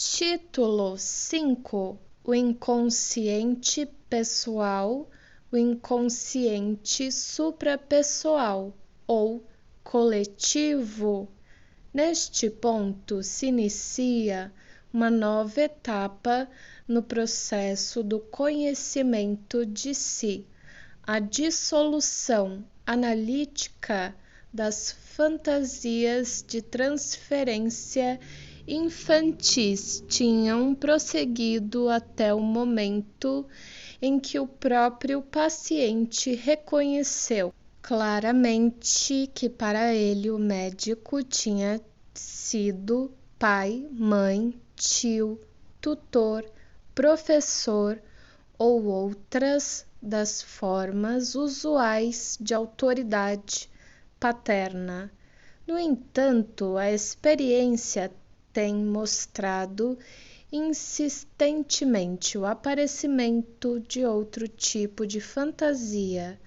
Título 5: O inconsciente pessoal, o inconsciente suprapessoal ou coletivo. Neste ponto se inicia uma nova etapa no processo do conhecimento de si, a dissolução analítica das fantasias de transferência infantis tinham prosseguido até o momento em que o próprio paciente reconheceu claramente que para ele o médico tinha sido pai, mãe, tio, tutor, professor ou outras das formas usuais de autoridade paterna. No entanto, a experiência tem mostrado insistentemente o aparecimento de outro tipo de fantasia.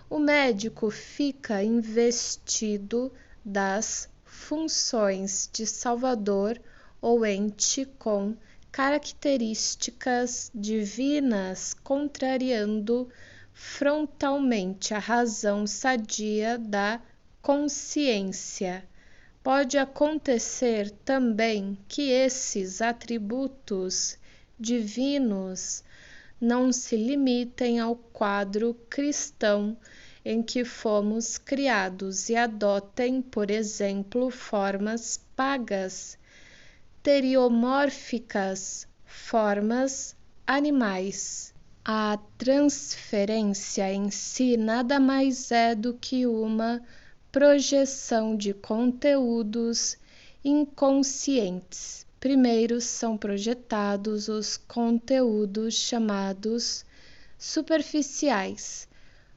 O médico fica investido das funções de salvador ou ente com características divinas, contrariando frontalmente a razão sadia da consciência. Pode acontecer também que esses atributos divinos não se limitem ao quadro cristão em que fomos criados e adotem, por exemplo, formas pagas, teriomórficas, formas animais. A transferência em si nada mais é do que uma projeção de conteúdos inconscientes. Primeiro são projetados os conteúdos chamados superficiais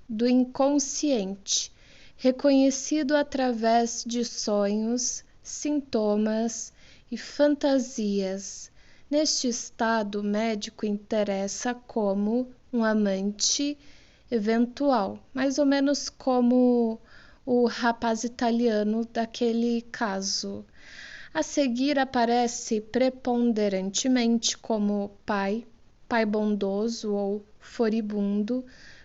do inconsciente, reconhecido através de sonhos, sintomas e fantasias. Neste estado, o médico interessa como um amante eventual, mais ou menos como o rapaz italiano daquele caso. A seguir aparece preponderantemente como pai bondoso ou furibundo,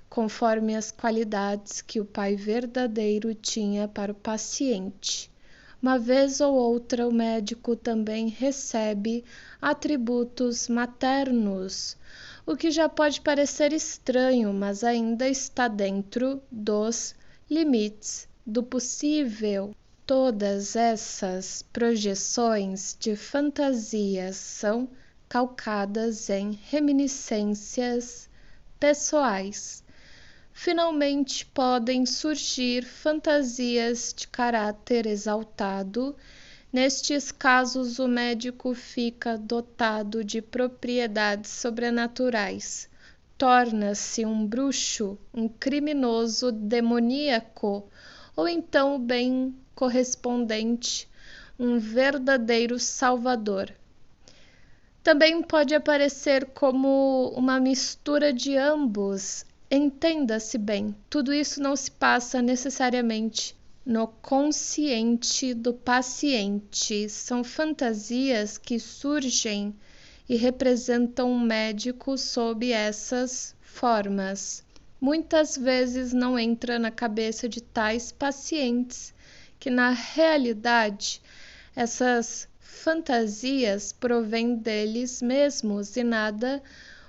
conforme as qualidades que o pai verdadeiro tinha para o paciente. Uma vez ou outra, o médico também recebe atributos maternos, o que já pode parecer estranho, mas ainda está dentro dos limites do possível. Todas essas projeções de fantasias são calcadas em reminiscências pessoais. Finalmente, podem surgir fantasias de caráter exaltado. Nestes casos, o médico fica dotado de propriedades sobrenaturais. Torna-se um bruxo, um criminoso demoníaco, ou então o bem correspondente, um verdadeiro salvador. Também pode aparecer como uma mistura de ambos. Entenda-se bem, tudo isso não se passa necessariamente no consciente do paciente. São fantasias que surgem e representam um médico sob essas formas. Muitas vezes não entra na cabeça de tais pacientes que, na realidade, essas fantasias provêm deles mesmos e nada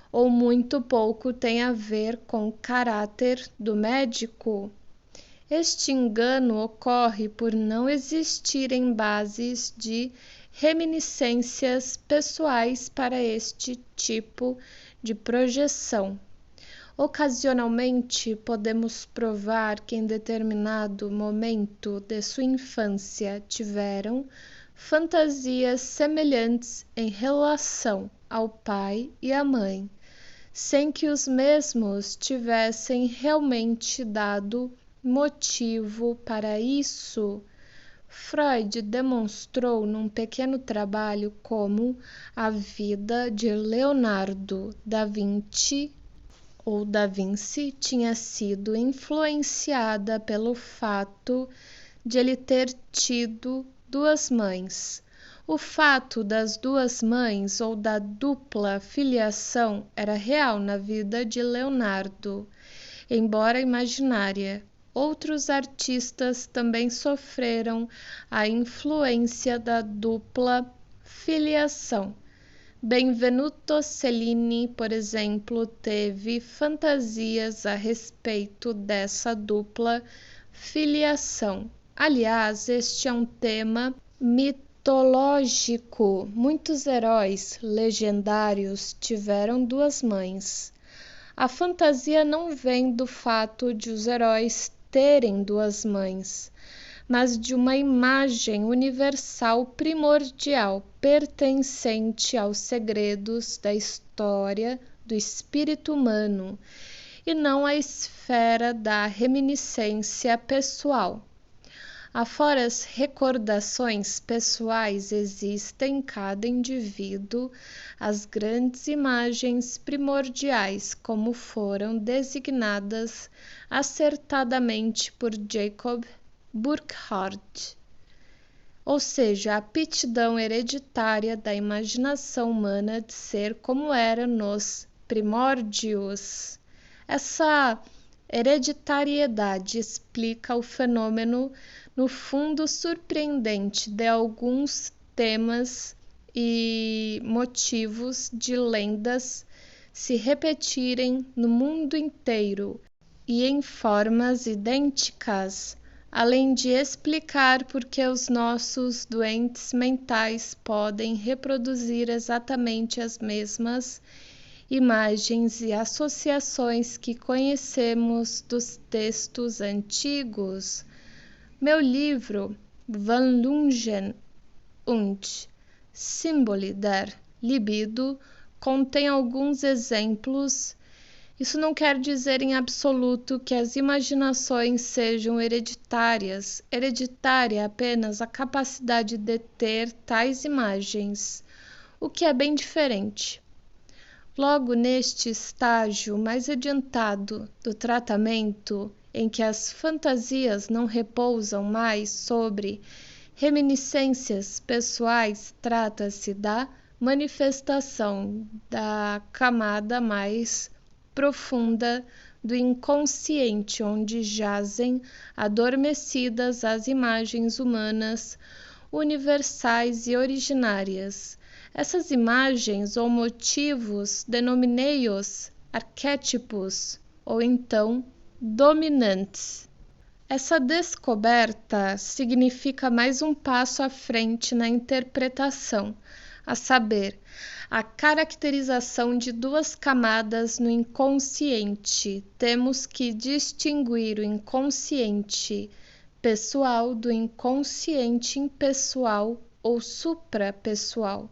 ou muito pouco tem a ver com o caráter do médico. Este engano ocorre por não existirem bases de reminiscências pessoais para este tipo de projeção. Ocasionalmente, podemos provar que em determinado momento de sua infância tiveram fantasias semelhantes em relação ao pai e à mãe, sem que os mesmos tivessem realmente dado motivo para isso. Freud demonstrou num pequeno trabalho como a vida de Leonardo da Vinci tinha sido influenciada pelo fato de ele ter tido duas mães, O fato das duas mães ou da dupla filiação era real na vida de Leonardo, embora imaginária. Outros artistas também sofreram a influência da dupla filiação. Benvenuto Cellini, por exemplo, teve fantasias a respeito dessa dupla filiação. Aliás, este é um tema mitológico. Muitos heróis legendários tiveram duas mães. A fantasia não vem do fato de os heróis terem duas mães, mas de uma imagem universal primordial, pertencente aos segredos da história do espírito humano, e não à esfera da reminiscência pessoal. Afora as recordações pessoais, existem em cada indivíduo as grandes imagens primordiais, como foram designadas acertadamente por Jacob Burckhardt, ou seja, a aptidão hereditária da imaginação humana de ser como era nos primórdios. Essa hereditariedade explica o fenômeno, no fundo surpreendente, de alguns temas e motivos de lendas se repetirem no mundo inteiro e em formas idênticas, além de explicar por que os nossos doentes mentais podem reproduzir exatamente as mesmas imagens e associações que conhecemos dos textos antigos. Meu livro Wandlungen und Symbole der Libido contém alguns exemplos. Isso não quer dizer em absoluto que as imaginações sejam hereditárias. Hereditária é apenas a capacidade de ter tais imagens, o que é bem diferente. Logo neste estágio mais adiantado do tratamento, em que as fantasias não repousam mais sobre reminiscências pessoais, trata-se da manifestação da camada mais profunda do inconsciente, onde jazem adormecidas as imagens humanas universais e originárias. Essas imagens ou motivos denominei-os arquétipos ou então dominantes. Essa descoberta significa mais um passo à frente na interpretação, a saber, a caracterização de duas camadas no inconsciente. Temos que distinguir o inconsciente pessoal do inconsciente impessoal ou suprapessoal.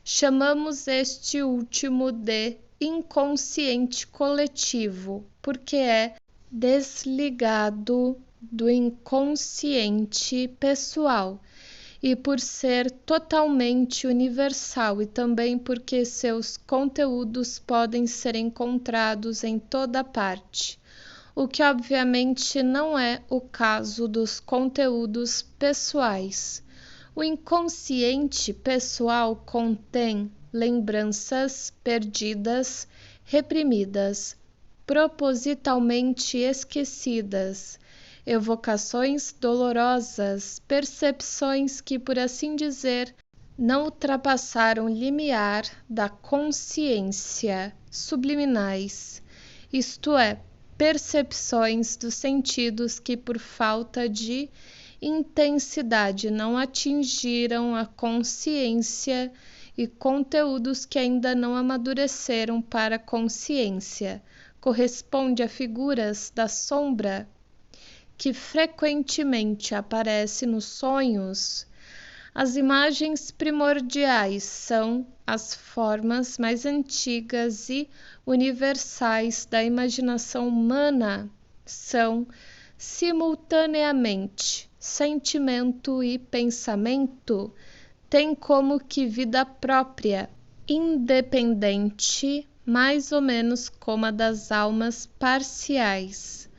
Chamamos este último de inconsciente coletivo, porque é desligado do inconsciente pessoal e por ser totalmente universal, e também porque seus conteúdos podem ser encontrados em toda parte, o que obviamente não é o caso dos conteúdos pessoais. O inconsciente pessoal contém lembranças perdidas, reprimidas, propositalmente esquecidas, evocações dolorosas, percepções que, por assim dizer, não ultrapassaram o limiar da consciência, subliminais, isto é, percepções dos sentidos que, por falta de intensidade, não atingiram a consciência, e conteúdos que ainda não amadureceram para a consciência. Corresponde a figuras da sombra que frequentemente aparece nos sonhos. As imagens primordiais são as formas mais antigas e universais da imaginação humana. São, simultaneamente, sentimento e pensamento, têm como que vida própria, independente, mais ou menos como a das almas parciais,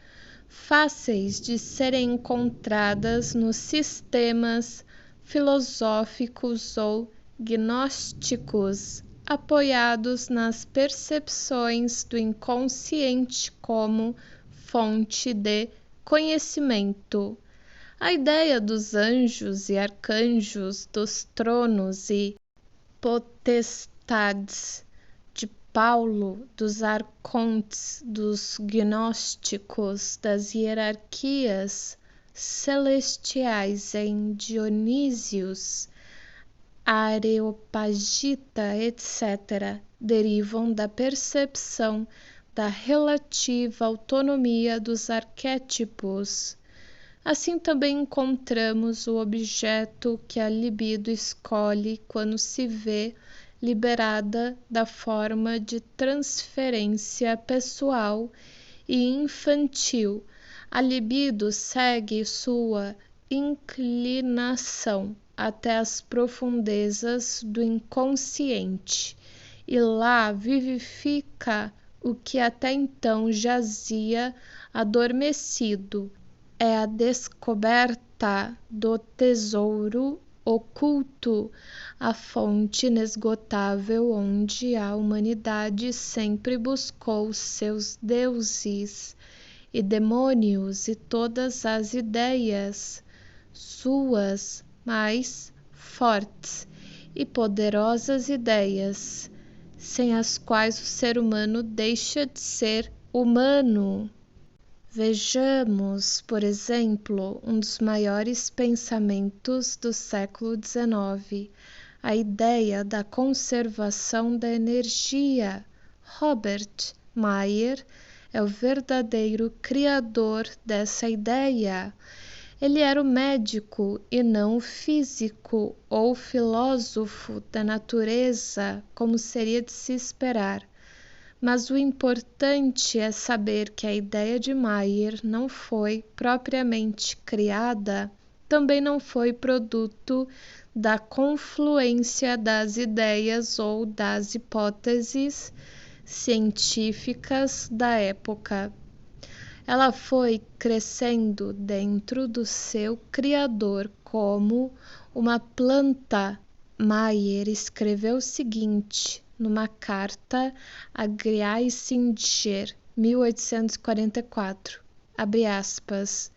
fáceis de serem encontradas nos sistemas filosóficos ou gnósticos, apoiados nas percepções do inconsciente como fonte de conhecimento. A ideia dos anjos e arcanjos, dos tronos e potestades de Paulo, dos arcontes, dos gnósticos, das hierarquias celestiais em Dionísios, Areopagita, etc., derivam da percepção da relativa autonomia dos arquétipos. Assim também encontramos o objeto que a libido escolhe quando se vê liberada da forma de transferência pessoal e infantil. A libido segue sua inclinação até as profundezas do inconsciente e lá vivifica o que até então jazia adormecido. É a descoberta do tesouro oculto, a fonte inesgotável onde a humanidade sempre buscou seus deuses e demônios e todas as ideias suas mais fortes e poderosas ideias, sem as quais o ser humano deixa de ser humano. Vejamos, por exemplo, um dos maiores pensamentos do século XIX, a ideia da conservação da energia. Robert Mayer é o verdadeiro criador dessa ideia. Ele era o médico e não o físico ou filósofo da natureza, como seria de se esperar. Mas o importante é saber que a ideia de Mayer não foi propriamente criada, também não foi produto da confluência das ideias ou das hipóteses científicas da época. Ela foi crescendo dentro do seu criador como uma planta. Mayer escreveu o seguinte numa carta a Griesinger, 1844, abre aspas,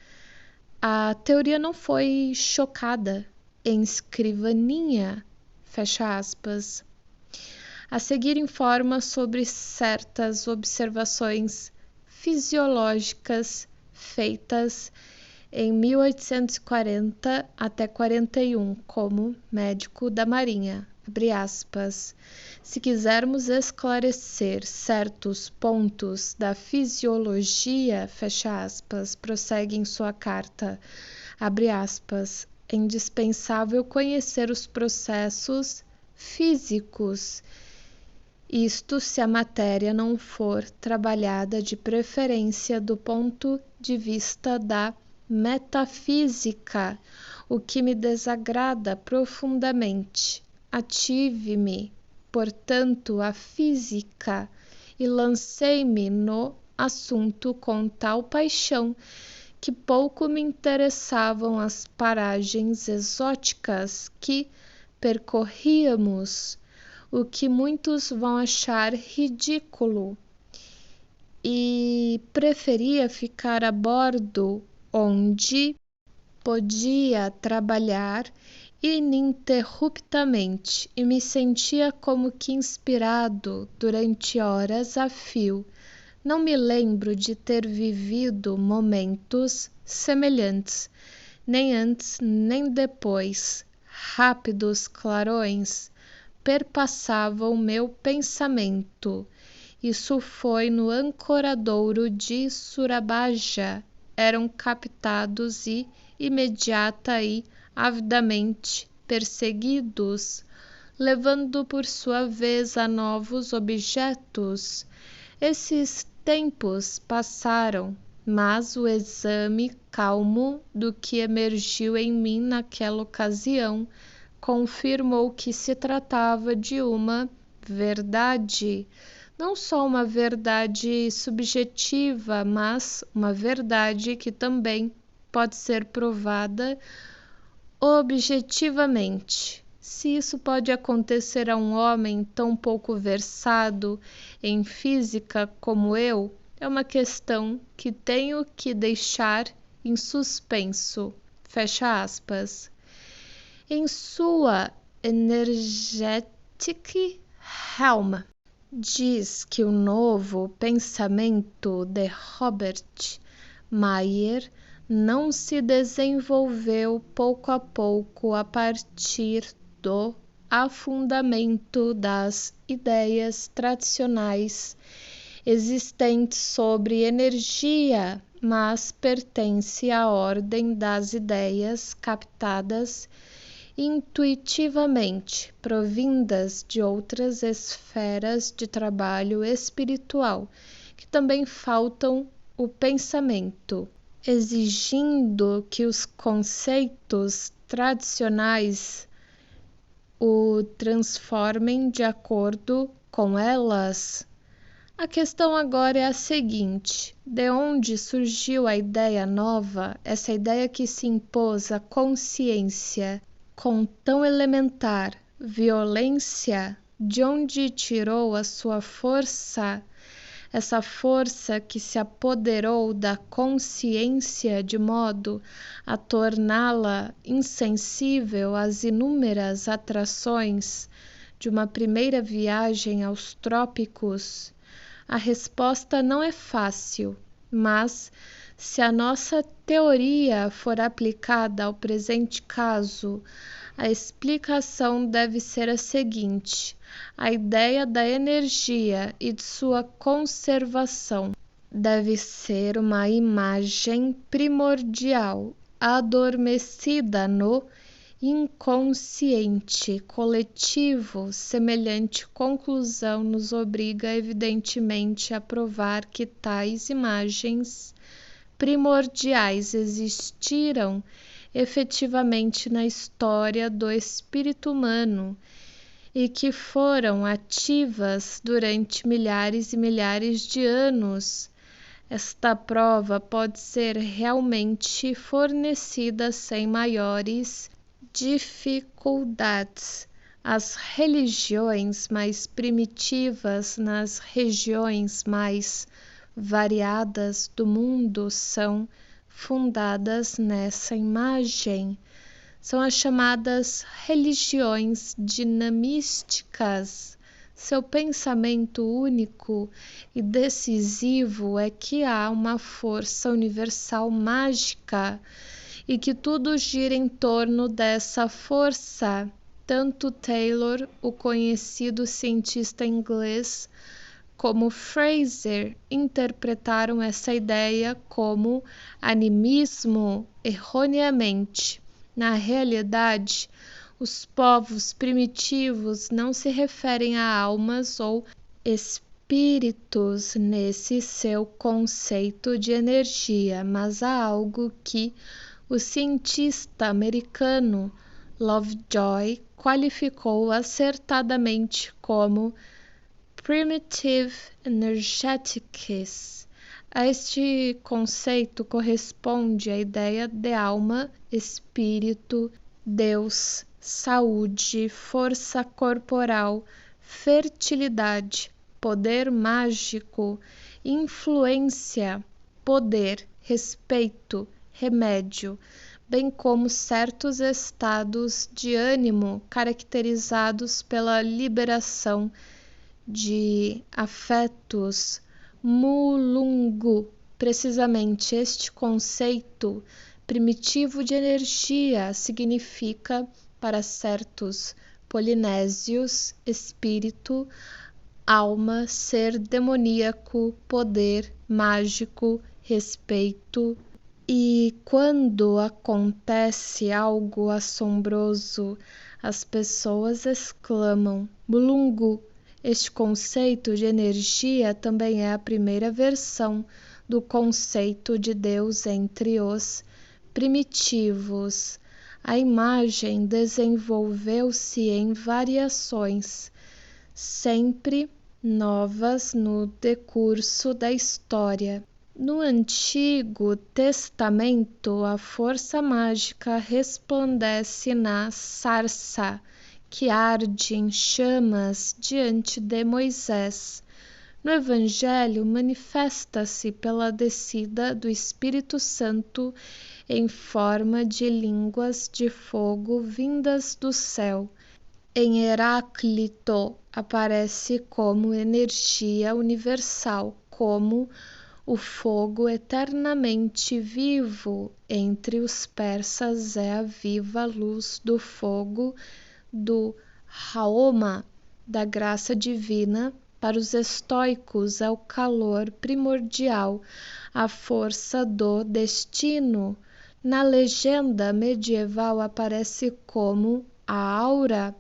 a teoria não foi chocada em escrivaninha, fecha aspas. A seguir informa sobre certas observações fisiológicas feitas em 1840 até 41 como médico da Marinha. Abre aspas. Se quisermos esclarecer certos pontos da fisiologia, fecha aspas, prossegue em sua carta, abre aspas, é indispensável conhecer os processos físicos. Isto se a matéria não for trabalhada de preferência do ponto de vista da metafísica, o que me desagrada profundamente. Ative-me, portanto, a física e lancei-me no assunto com tal paixão que pouco me interessavam as paragens exóticas que percorríamos, o que muitos vão achar ridículo, e preferia ficar a bordo onde podia trabalhar ininterruptamente e me sentia como que inspirado durante horas a fio. Não me lembro de ter vivido momentos semelhantes, nem antes nem depois. Rápidos clarões perpassavam meu pensamento. Isso foi no ancoradouro de Surabaya. Eram captados e imediata e avidamente perseguidos, levando por sua vez a novos objetos. Esses tempos passaram, mas o exame calmo do que emergiu em mim naquela ocasião confirmou que se tratava de uma verdade, não só uma verdade subjetiva, mas uma verdade que também pode ser provada objetivamente. Se isso pode acontecer a um homem tão pouco versado em física como eu, é uma questão que tenho que deixar em suspenso. Fecha aspas. Em sua Energetic Helm, diz que o novo pensamento de Robert Mayer não se desenvolveu pouco a pouco a partir do afundamento das ideias tradicionais existentes sobre energia, mas pertence à ordem das ideias captadas intuitivamente, provindas de outras esferas de trabalho espiritual, que também faltam o pensamento, exigindo que os conceitos tradicionais o transformem de acordo com elas. A questão agora é a seguinte: de onde surgiu a ideia nova, essa ideia que se impôs à consciência com tão elementar violência? De onde tirou a sua força? Essa força que se apoderou da consciência de modo a torná-la insensível às inúmeras atrações de uma primeira viagem aos trópicos? A resposta não é fácil, mas se a nossa teoria for aplicada ao presente caso, a explicação deve ser a seguinte: a ideia da energia e de sua conservação deve ser uma imagem primordial, adormecida no inconsciente coletivo. Semelhante conclusão nos obriga evidentemente a provar que tais imagens primordiais existiram efetivamente na história do espírito humano e que foram ativas durante milhares e milhares de anos. Esta prova pode ser realmente fornecida sem maiores dificuldades. As religiões mais primitivas nas regiões mais variadas do mundo são fundadas nessa imagem. São as chamadas religiões dinamísticas. Seu pensamento único e decisivo é que há uma força universal mágica e que tudo gira em torno dessa força. Tanto Taylor, o conhecido cientista inglês, como Fraser interpretaram essa ideia como animismo erroneamente. Na realidade, os povos primitivos não se referem a almas ou espíritos nesse seu conceito de energia, mas a algo que o cientista americano Lovejoy qualificou acertadamente como Primitive Energetics. A este conceito corresponde a ideia de alma, espírito, Deus, saúde, força corporal, fertilidade, poder mágico, influência, poder, respeito, remédio, bem como certos estados de ânimo caracterizados pela liberação de afetos. Mulungu, precisamente este conceito primitivo de energia, significa para certos polinésios espírito, alma, ser demoníaco, poder mágico, respeito. E quando acontece algo assombroso, as pessoas exclamam Mulungu. Este conceito de energia também é a primeira versão do conceito de Deus entre os primitivos. A imagem desenvolveu-se em variações, sempre novas no decurso da história. No Antigo Testamento, a força mágica resplandece na sarça, que arde em chamas diante de Moisés. No Evangelho, manifesta-se pela descida do Espírito Santo em forma de línguas de fogo vindas do céu. Em Heráclito, aparece como energia universal, como o fogo eternamente vivo. Entre os persas é a viva luz do fogo do Raoma, da graça divina. Para os estoicos é o calor primordial, a força do destino. Na legenda medieval aparece como a aura,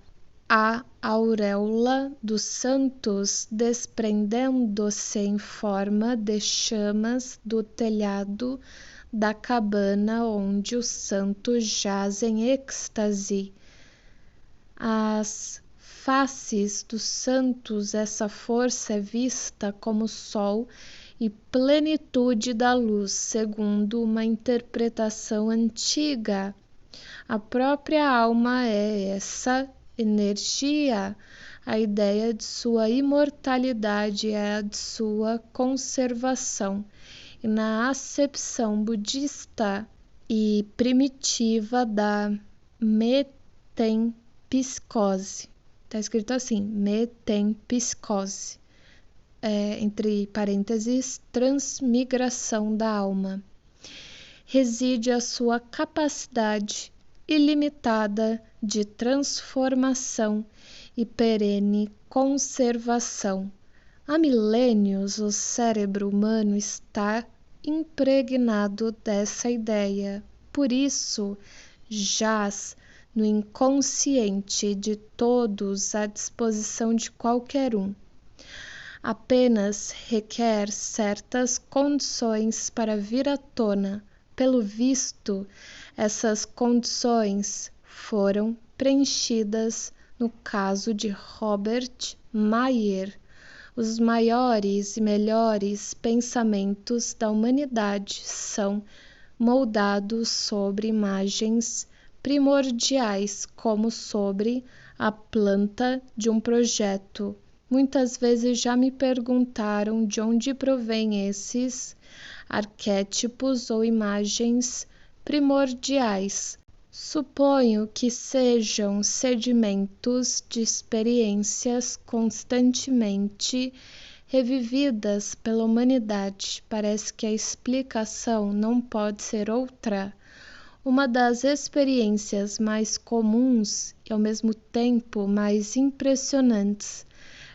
a auréola dos santos, desprendendo-se em forma de chamas do telhado da cabana onde o santo jaz em êxtase. As faces dos santos, essa força é vista como sol e plenitude da luz, segundo uma interpretação antiga. A própria alma é essa energia, a ideia de sua imortalidade é a de sua conservação. E na acepção budista e primitiva da metempsicose, está escrito assim, metempsicose, entre parênteses, transmigração da alma, reside a sua capacidade ilimitada de transformação e perene conservação. Há milênios o cérebro humano está impregnado dessa ideia. Por isso, jaz no inconsciente de todos à disposição de qualquer um. Apenas requer certas condições para vir à tona. Pelo visto, essas condições foram preenchidas no caso de Robert Mayer. Os maiores e melhores pensamentos da humanidade são moldados sobre imagens primordiais, como sobre a planta de um projeto. Muitas vezes já me perguntaram de onde provém esses arquétipos ou imagens primordiais. Suponho que sejam sedimentos de experiências constantemente revividas pela humanidade. Parece que a explicação não pode ser outra. Uma das experiências mais comuns e ao mesmo tempo mais impressionantes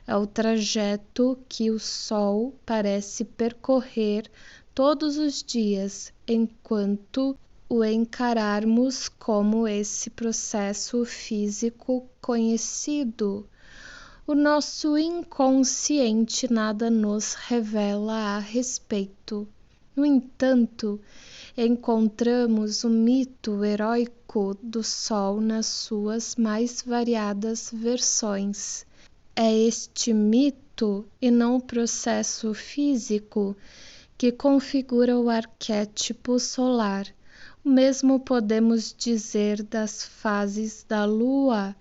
é o trajeto que o Sol parece percorrer todos os dias, enquanto o encararmos como esse processo físico conhecido. O nosso inconsciente nada nos revela a respeito. No entanto, encontramos o mito heróico do Sol nas suas mais variadas versões. É este mito, e não o processo físico, que configura o arquétipo solar. O mesmo podemos dizer das fases da Lua.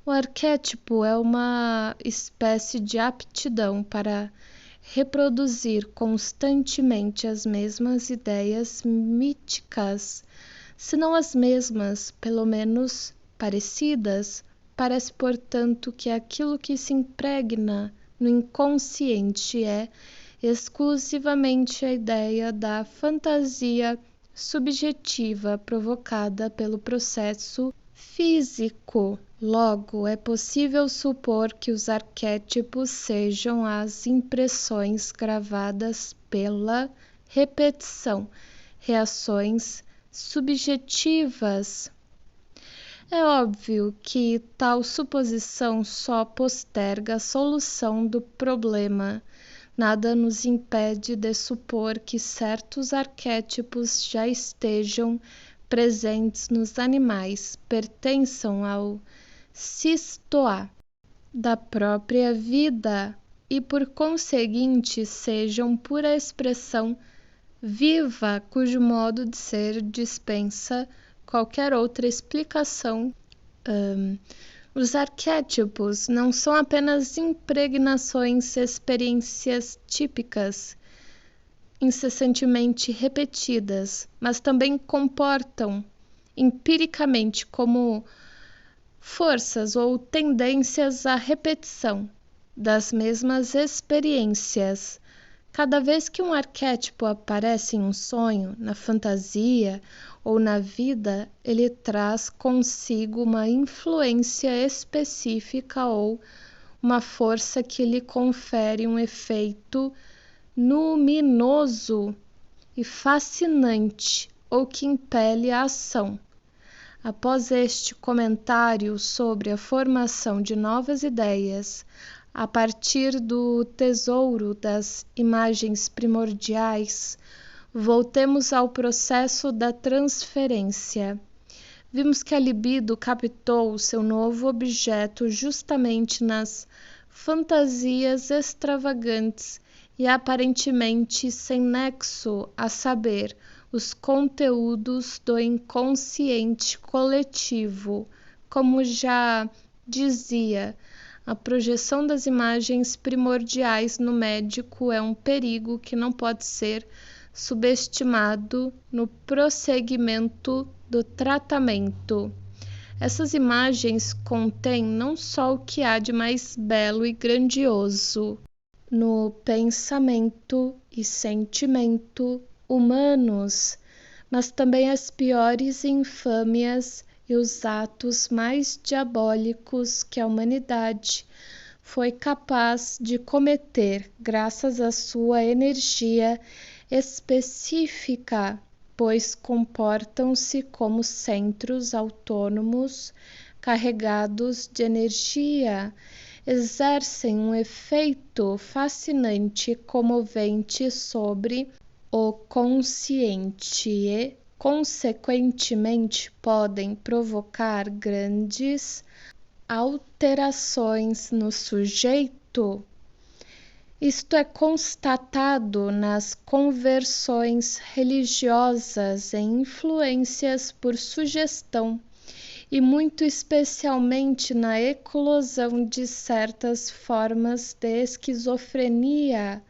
O arquétipo é uma espécie de aptidão para reproduzir constantemente as mesmas ideias míticas, se não as mesmas, pelo menos parecidas. Parece, portanto, que aquilo que se impregna no inconsciente é exclusivamente a ideia da fantasia subjetiva provocada pelo processo físico. Logo, é possível supor que os arquétipos sejam as impressões gravadas pela repetição, reações subjetivas. É óbvio que tal suposição só posterga a solução do problema. Nada nos impede de supor que certos arquétipos já estejam presentes nos animais, pertençam ao sistoá da própria vida e, por conseguinte, sejam pura expressão viva cujo modo de ser dispensa qualquer outra explicação. Os arquétipos não são apenas impregnações, experiências típicas, incessantemente repetidas, mas também comportam empiricamente como forças ou tendências à repetição das mesmas experiências. Cada vez que um arquétipo aparece em um sonho, na fantasia ou na vida, ele traz consigo uma influência específica ou uma força que lhe confere um efeito luminoso e fascinante ou que impele a ação. Após este comentário sobre a formação de novas ideias a partir do tesouro das imagens primordiais, voltemos ao processo da transferência. Vimos que a libido captou seu novo objeto justamente nas fantasias extravagantes e aparentemente sem nexo, a saber, os conteúdos do inconsciente coletivo. Como já dizia, a projeção das imagens primordiais no médico é um perigo que não pode ser subestimado no prosseguimento do tratamento. Essas imagens contêm não só o que há de mais belo e grandioso no pensamento e sentimento humanos, mas também as piores infâmias e os atos mais diabólicos que a humanidade foi capaz de cometer graças à sua energia específica, pois comportam-se como centros autônomos carregados de energia, exercem um efeito fascinante e comovente sobre o consciente e, consequentemente, podem provocar grandes alterações no sujeito. Isto é constatado nas conversões religiosas e influências por sugestão, e muito especialmente na eclosão de certas formas de esquizofrenia.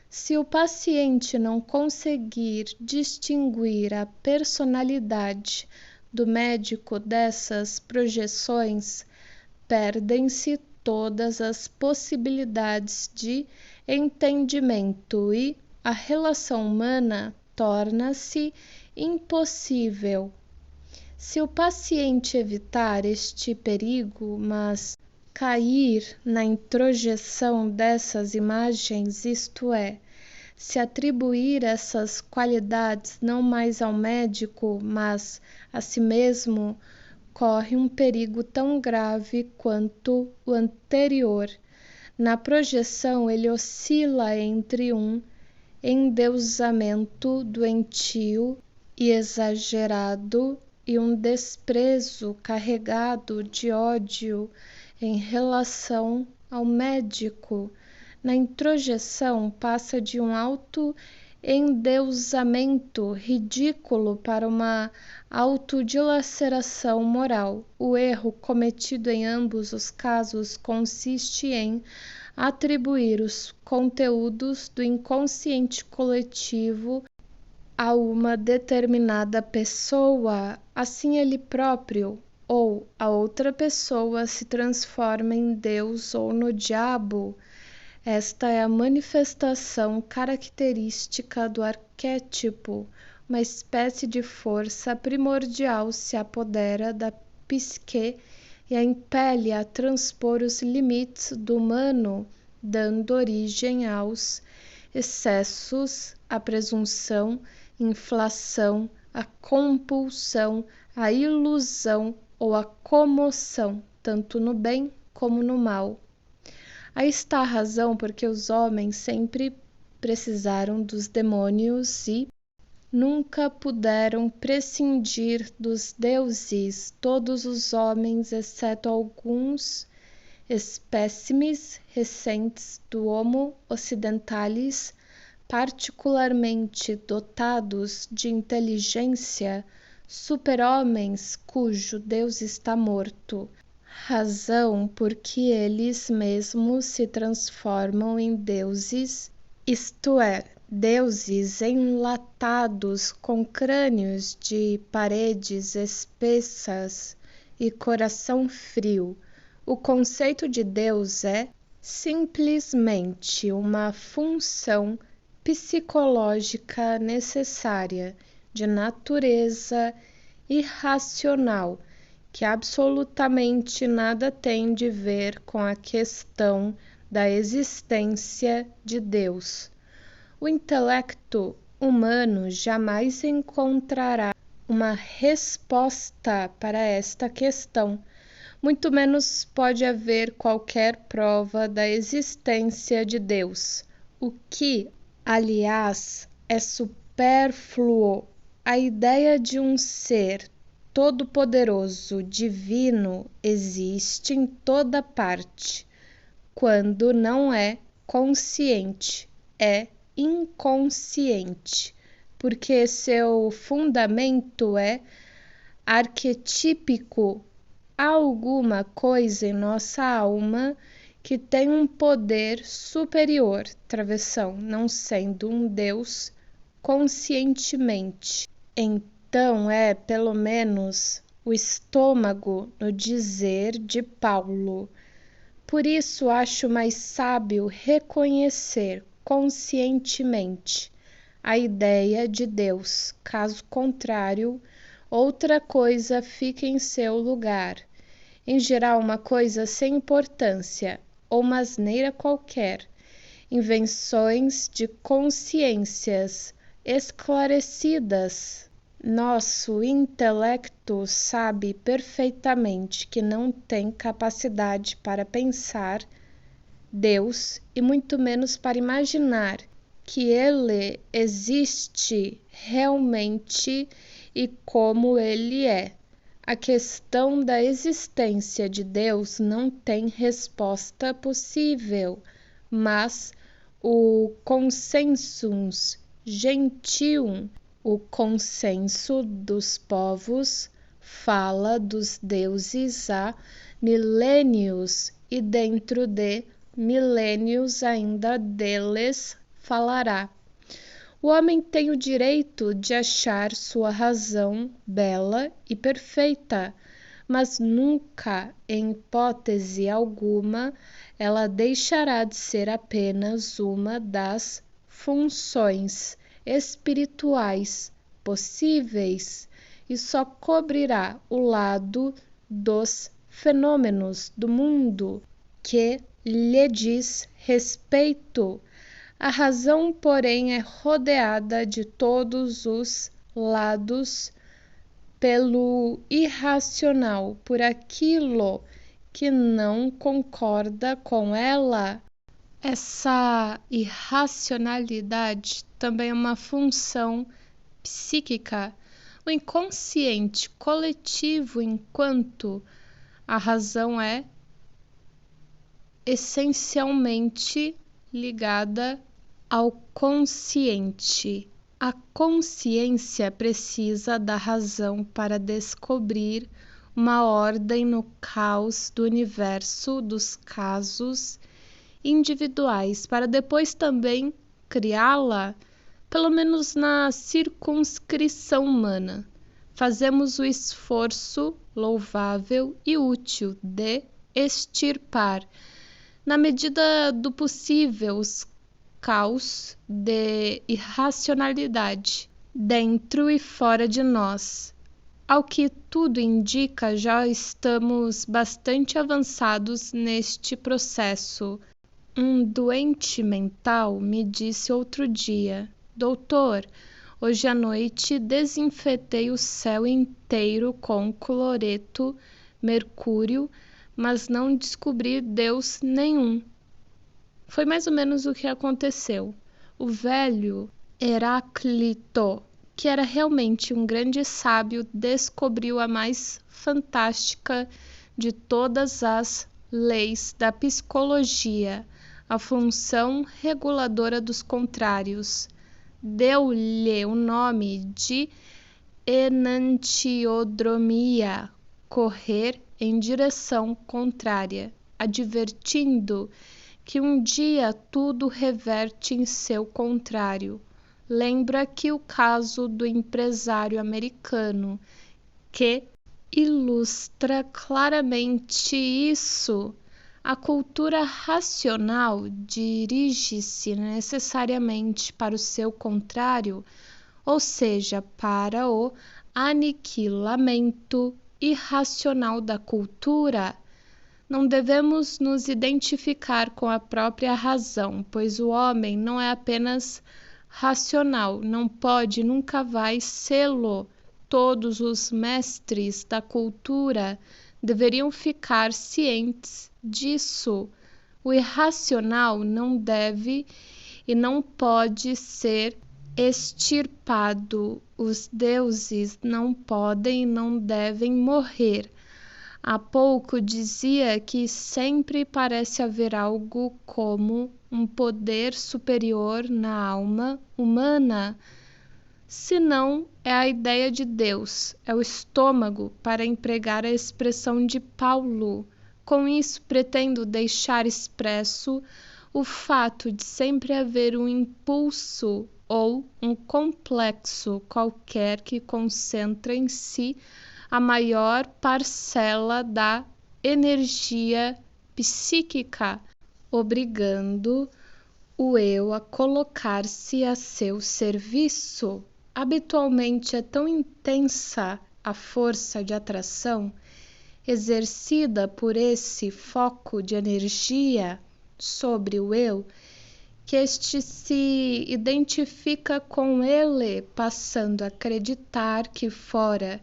Se o paciente não conseguir distinguir a personalidade do médico dessas projeções, perdem-se todas as possibilidades de entendimento e a relação humana torna-se impossível. Se o paciente evitar este perigo, mas cair na introjeção dessas imagens, isto é, se atribuir essas qualidades não mais ao médico, mas a si mesmo, corre um perigo tão grave quanto o anterior. Na projeção, ele oscila entre um endeusamento doentio e exagerado e um desprezo carregado de ódio em relação ao médico. Na introjeção, passa de um autoendeusamento ridículo para uma autodilaceração moral. O erro cometido em ambos os casos consiste em atribuir os conteúdos do inconsciente coletivo a uma determinada pessoa, assim ele próprio ou a outra pessoa se transforma em Deus ou no diabo. Esta é a manifestação característica do arquétipo. Uma espécie de força primordial se apodera da psique e a impele a transpor os limites do humano, dando origem aos excessos, à presunção, inflação, à compulsão, à ilusão ou à comoção, tanto no bem como no mal. Aí está a razão porque os homens sempre precisaram dos demônios e nunca puderam prescindir dos deuses. Todos os homens, exceto alguns espécimes recentes do Homo occidentalis, particularmente dotados de inteligência, super-homens cujo Deus está morto, razão por que eles mesmos se transformam em deuses, isto é, deuses enlatados com crânios de paredes espessas e coração frio. O conceito de Deus é simplesmente uma função psicológica necessária, de natureza irracional, que absolutamente nada tem de ver com a questão da existência de Deus. O intelecto humano jamais encontrará uma resposta para esta questão, muito menos pode haver qualquer prova da existência de Deus, o que, aliás, é supérfluo. A ideia de um ser todo-poderoso, divino, existe em toda parte. Quando não é consciente, é inconsciente, porque seu fundamento é arquetípico. Há alguma coisa em nossa alma que tem um poder superior, travessão, não sendo um Deus conscientemente. Então é, pelo menos, o estômago no dizer de Paulo. Por isso acho mais sábio reconhecer conscientemente a ideia de Deus, caso contrário, outra coisa fica em seu lugar. Em geral, uma coisa sem importância, ou uma asneira qualquer, invenções de consciências esclarecidas. Nosso intelecto sabe perfeitamente que não tem capacidade para pensar Deus e muito menos para imaginar que Ele existe realmente e como Ele é. A questão da existência de Deus não tem resposta possível, mas o consensus gentium, o consenso dos povos, fala dos deuses há milênios e dentro de milênios ainda deles falará. O homem tem o direito de achar sua razão bela e perfeita, mas nunca, em hipótese alguma, ela deixará de ser apenas uma das funções espirituais possíveis e só cobrirá o lado dos fenômenos do mundo que lhe diz respeito. A razão, porém, é rodeada de todos os lados pelo irracional, por aquilo que não concorda com ela. Essa irracionalidade também é uma função psíquica, o inconsciente coletivo, enquanto a razão é essencialmente ligada ao consciente. A consciência precisa da razão para descobrir uma ordem no caos do universo dos casos individuais, para depois também criá-la, pelo menos na circunscrição humana. Fazemos o esforço louvável e útil de extirpar, na medida do possível, os caos de irracionalidade dentro e fora de nós. Ao que tudo indica, já estamos bastante avançados neste processo. Um doente mental me disse outro dia: Doutor, hoje à noite desinfetei o céu inteiro com cloreto, mercúrio, mas não descobri Deus nenhum. Foi mais ou menos o que aconteceu. O velho Heráclito, que era realmente um grande sábio, descobriu a mais fantástica de todas as leis da psicologia, a função reguladora dos contrários. Deu-lhe o nome de enantiodromia, correr em direção contrária, advertindo que um dia tudo reverte em seu contrário. Lembra aqui o caso do empresário americano, que ilustra claramente isso. A cultura racional dirige-se necessariamente para o seu contrário, ou seja, para o aniquilamento irracional da cultura. Não devemos nos identificar com a própria razão, pois o homem não é apenas racional, não pode, nunca vai sê-lo. Todos os mestres da cultura deveriam ficar cientes disso. O irracional não deve e não pode ser extirpado. Os deuses não podem e não devem morrer. Há pouco dizia que sempre parece haver algo como um poder superior na alma humana. Se não, é a ideia de Deus, é o estômago, para empregar a expressão de Paulo. Com isso, pretendo deixar expresso o fato de sempre haver um impulso ou um complexo qualquer que concentra em si a maior parcela da energia psíquica, obrigando o eu a colocar-se a seu serviço. Habitualmente é tão intensa a força de atração exercida por esse foco de energia sobre o eu, que este se identifica com ele, passando a acreditar que fora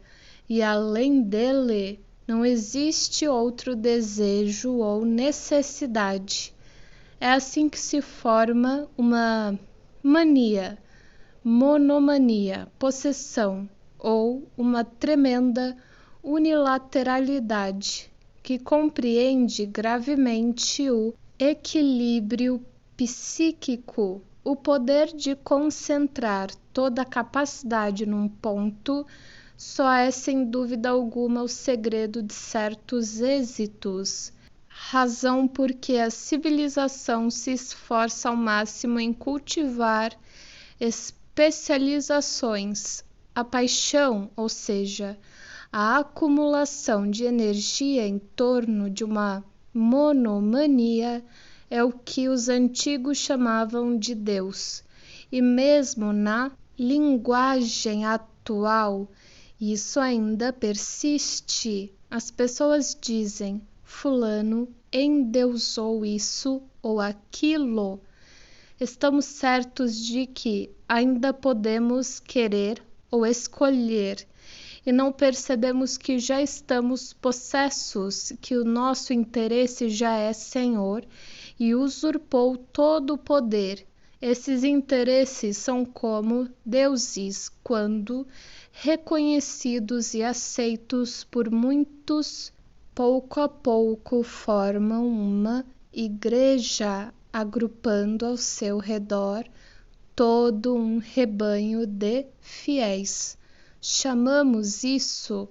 e além dele não existe outro desejo ou necessidade. É assim que se forma uma mania, monomania, possessão ou uma tremenda unilateralidade que compreende gravemente o equilíbrio psíquico, o poder de concentrar toda a capacidade num ponto. Só é sem dúvida alguma o segredo de certos êxitos, razão porque a civilização se esforça ao máximo em cultivar especializações. A paixão, ou seja, a acumulação de energia em torno de uma monomania, é o que os antigos chamavam de Deus. E mesmo na linguagem atual, isso ainda persiste. As pessoas dizem: fulano endeusou isso ou aquilo. Estamos certos de que ainda podemos querer ou escolher, e não percebemos que já estamos possessos, que o nosso interesse já é senhor e usurpou todo o poder. Esses interesses são como deuses quando reconhecidos e aceitos por muitos, pouco a pouco formam uma igreja, agrupando ao seu redor todo um rebanho de fiéis. Chamamos isso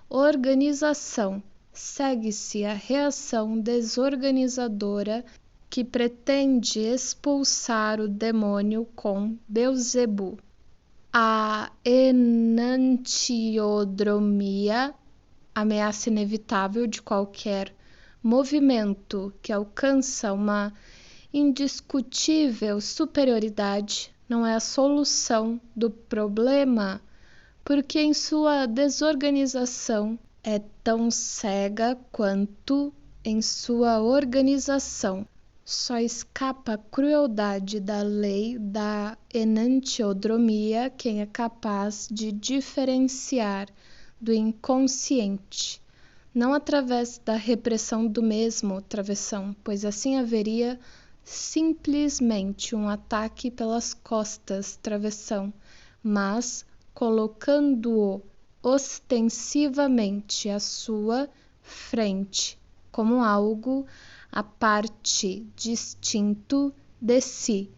organização. Segue-se a reação desorganizadora que pretende expulsar o demônio com Beelzebu. A enantiodromia, ameaça inevitável de qualquer movimento que alcança uma indiscutível superioridade, não é a solução do problema, porque em sua desorganização é tão cega quanto em sua organização. Só escapa à crueldade da lei da enantiodromia quem é capaz de diferenciar do inconsciente, não através da repressão do mesmo, travessão, pois assim haveria simplesmente um ataque pelas costas, travessão, mas colocando-o ostensivamente à sua frente, como algo a parte, distinto de si.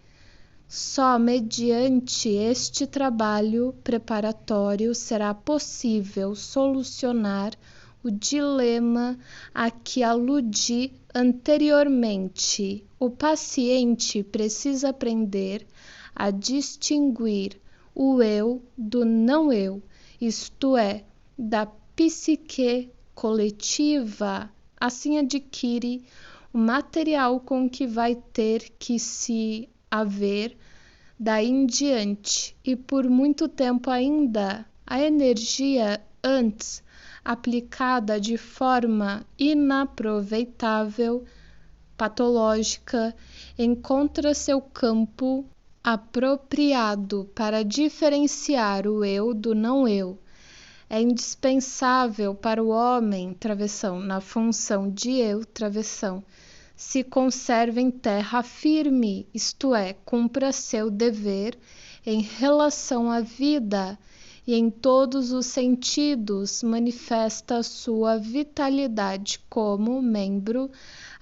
Só mediante este trabalho preparatório será possível solucionar o dilema a que aludi anteriormente. O paciente precisa aprender a distinguir o eu do não eu, isto é, da psique coletiva. Assim adquire o material com que vai ter que se haver daí em diante, e por muito tempo ainda, a energia antes aplicada de forma inaproveitável, patológica, encontra seu campo apropriado para diferenciar o eu do não eu. É indispensável para o homem, travessão, na função de eu, travessão, se conserve em terra firme, isto é, cumpra seu dever em relação à vida e em todos os sentidos manifesta sua vitalidade como membro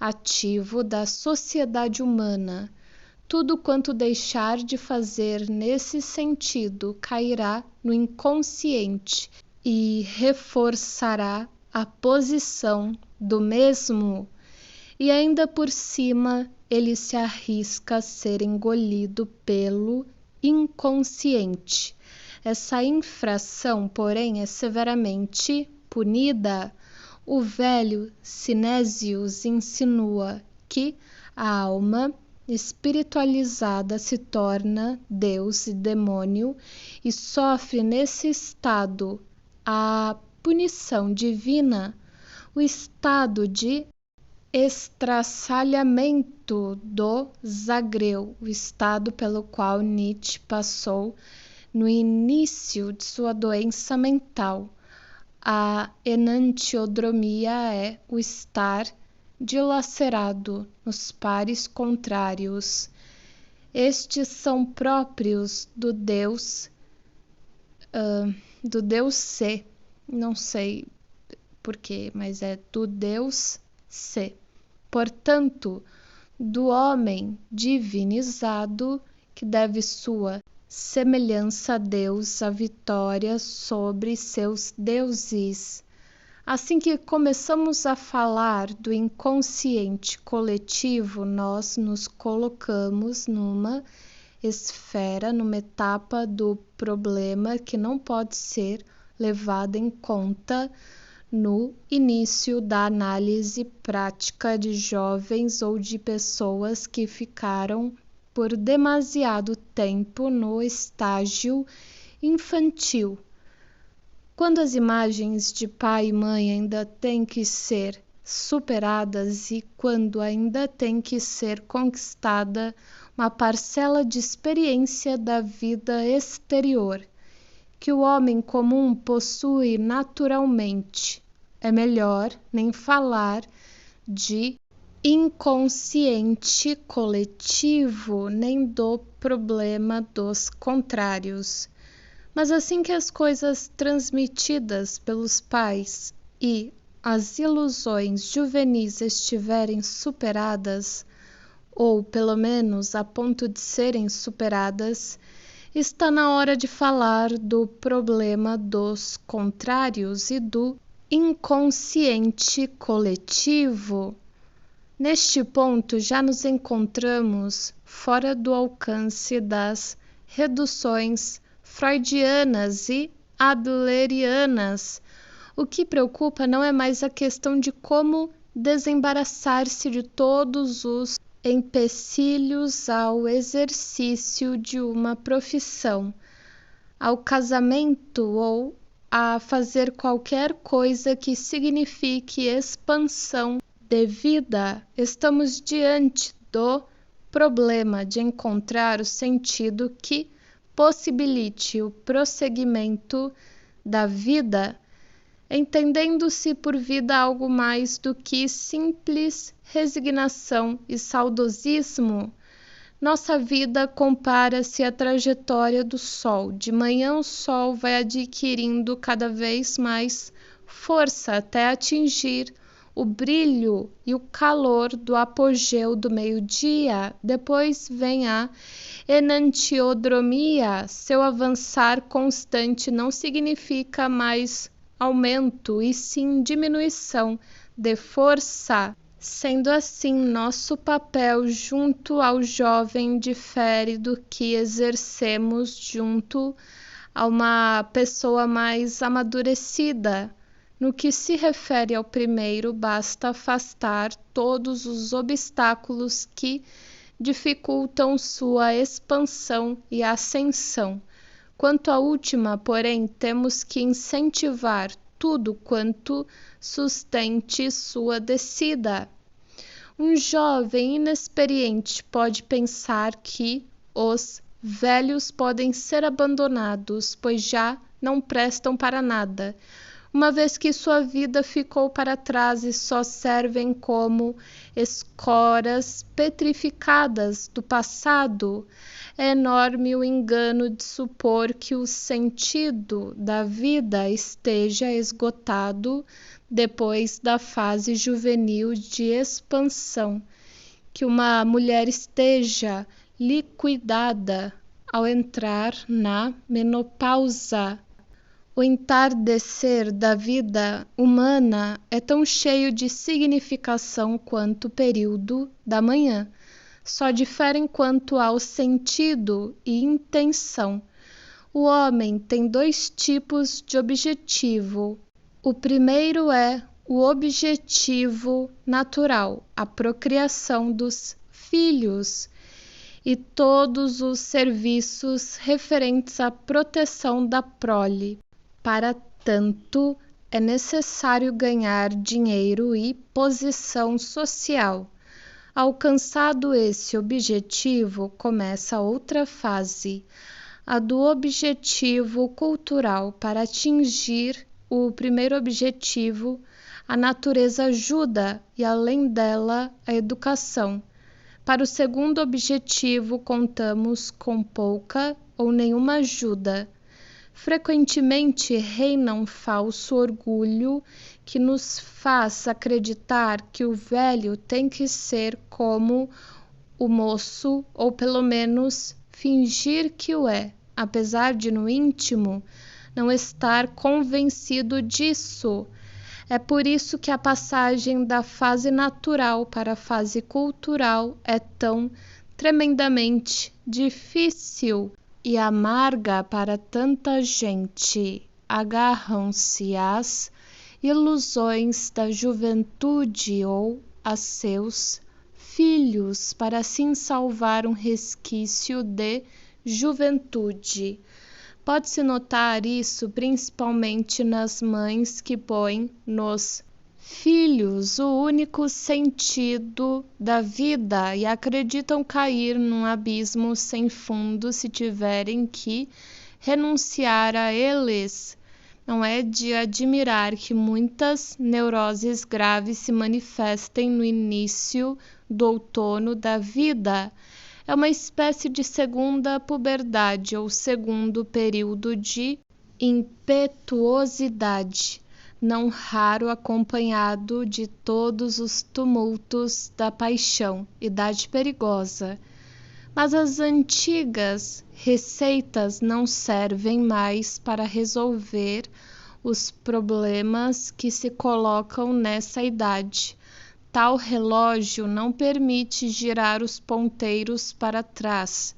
ativo da sociedade humana. Tudo quanto deixar de fazer nesse sentido cairá no inconsciente e reforçará a posição do mesmo. E ainda por cima ele se arrisca a ser engolido pelo inconsciente. Essa infração, porém, é severamente punida. O velho Sinésios insinua que a alma espiritualizada se torna Deus e demônio e sofre nesse estado a punição divina, o estado de estraçalhamento do Zagreu, o estado pelo qual Nietzsche passou no início de sua doença mental. A enantiodromia é o estar dilacerado nos pares contrários. Estes são próprios do Deus ser, não sei porquê, mas é do Deus ser. Portanto, do homem divinizado, que deve sua semelhança a Deus, a vitória sobre seus deuses. Assim que começamos a falar do inconsciente coletivo, nós nos colocamos numa esfera, numa etapa do problema que não pode ser levada em conta no início da análise prática de jovens ou de pessoas que ficaram por demasiado tempo no estágio infantil. Quando as imagens de pai e mãe ainda têm que ser superadas e quando ainda tem que ser conquistada uma parcela de experiência da vida exterior, que o homem comum possui naturalmente, é melhor nem falar de inconsciente coletivo, nem do problema dos contrários. Mas assim que as coisas transmitidas pelos pais e as ilusões juvenis estiverem superadas, ou pelo menos a ponto de serem superadas, está na hora de falar do problema dos contrários e do inconsciente coletivo. Neste ponto já nos encontramos fora do alcance das reduções freudianas e adlerianas. O que preocupa não é mais a questão de como desembaraçar-se de todos os empecilhos ao exercício de uma profissão, ao casamento ou a fazer qualquer coisa que signifique expansão de vida. Estamos diante do problema de encontrar o sentido que possibilite o prosseguimento da vida, entendendo-se por vida algo mais do que simples resignação e saudosismo. Nossa vida compara-se à trajetória do sol. De manhã o sol vai adquirindo cada vez mais força até atingir o brilho e o calor do apogeu do meio-dia. Depois vem a enantiodromia. Seu avançar constante não significa mais aumento, e sim diminuição de força. Sendo assim, nosso papel junto ao jovem difere do que exercemos junto a uma pessoa mais amadurecida. No que se refere ao primeiro, basta afastar todos os obstáculos que dificultam sua expansão e ascensão. Quanto à última, porém, temos que incentivar tudo quanto sustente sua descida. Um jovem inexperiente pode pensar que os velhos podem ser abandonados, pois já não prestam para nada, uma vez que sua vida ficou para trás e só servem como escoras petrificadas do passado. É enorme o engano de supor que o sentido da vida esteja esgotado depois da fase juvenil de expansão, que uma mulher esteja liquidada ao entrar na menopausa. O entardecer da vida humana é tão cheio de significação quanto o período da manhã. Só diferem quanto ao sentido e intenção. O homem tem dois tipos de objetivo. O primeiro é o objetivo natural, a procriação dos filhos e todos os serviços referentes à proteção da prole. Para tanto, é necessário ganhar dinheiro e posição social. Alcançado esse objetivo, começa outra fase, a do objetivo cultural. Para atingir o primeiro objetivo, a natureza ajuda e, além dela, a educação. Para o segundo objetivo, contamos com pouca ou nenhuma ajuda. Frequentemente reina um falso orgulho que nos faz acreditar que o velho tem que ser como o moço, ou pelo menos fingir que o é, apesar de no íntimo não estar convencido disso. É por isso que a passagem da fase natural para a fase cultural é tão tremendamente difícil e amarga para tanta gente. Agarram-se às ilusões da juventude ou a seus filhos para assim salvar um resquício de juventude. Pode-se notar isso principalmente nas mães que põem nos filhos o único sentido da vida e acreditam cair num abismo sem fundo se tiverem que renunciar a eles. Não é de admirar que muitas neuroses graves se manifestem no início do outono da vida. É uma espécie de segunda puberdade ou segundo período de impetuosidade, não raro acompanhado de todos os tumultos da paixão, idade perigosa. Mas as antigas receitas não servem mais para resolver os problemas que se colocam nessa idade. Tal relógio não permite girar os ponteiros para trás,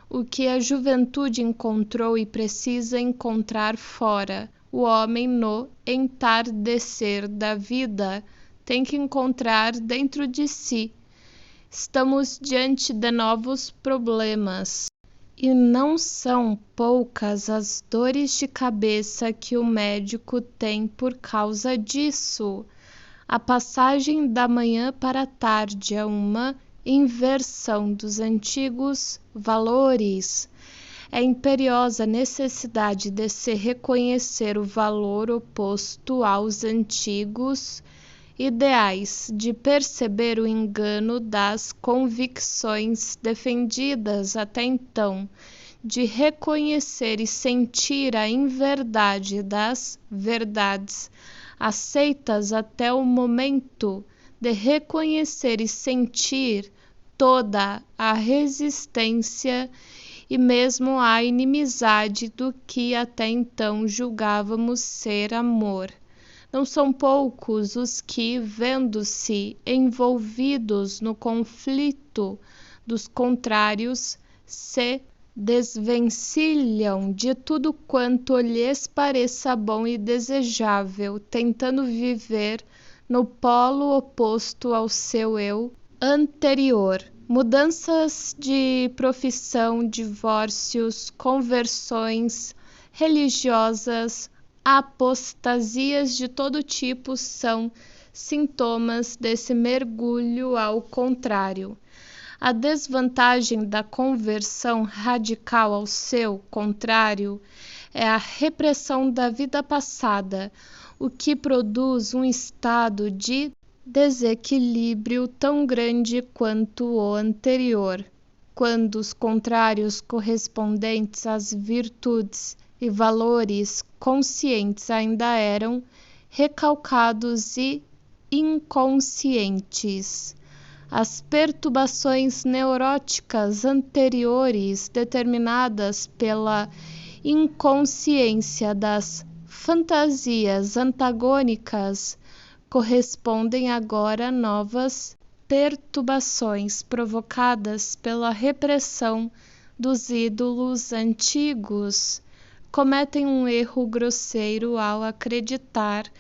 o que a juventude encontrou e precisa encontrar fora. O homem, no entardecer da vida, tem que encontrar dentro de si. Estamos diante de novos problemas, e não são poucas as dores de cabeça que o médico tem por causa disso. A passagem da manhã para a tarde é uma inversão dos antigos valores. É imperiosa necessidade de se reconhecer o valor oposto aos antigos ideais, de perceber o engano das convicções defendidas até então, de reconhecer e sentir a inverdade das verdades, aceitas até o momento de reconhecer e sentir toda a resistência e mesmo a inimizade do que até então julgávamos ser amor. Não são poucos os que, vendo-se envolvidos no conflito dos contrários, se desvencilham de tudo quanto lhes pareça bom e desejável, tentando viver no polo oposto ao seu eu anterior. Mudanças de profissão, divórcios, conversões religiosas, apostasias de todo tipo são sintomas desse mergulho ao contrário. A desvantagem da conversão radical ao seu contrário é a repressão da vida passada, o que produz um estado de desequilíbrio tão grande quanto o anterior, quando os contrários correspondentes às virtudes e valores conscientes ainda eram recalcados e inconscientes. As perturbações neuróticas anteriores, determinadas pela inconsciência das fantasias antagônicas, correspondem agora a novas perturbações provocadas pela repressão dos ídolos antigos. Cometem um erro grosseiro ao acreditar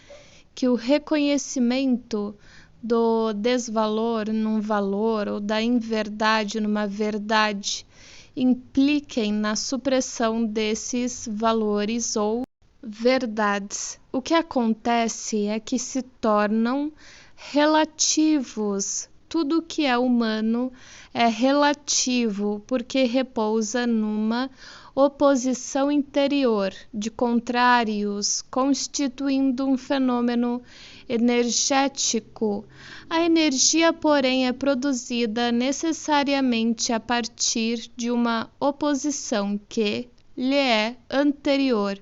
que o reconhecimento do desvalor num valor ou da inverdade numa verdade impliquem na supressão desses valores ou verdades. O que acontece é que se tornam relativos. Tudo que é humano é relativo porque repousa numa oposição interior de contrários, constituindo um fenômeno energético. A energia, porém, é produzida necessariamente a partir de uma oposição que lhe é anterior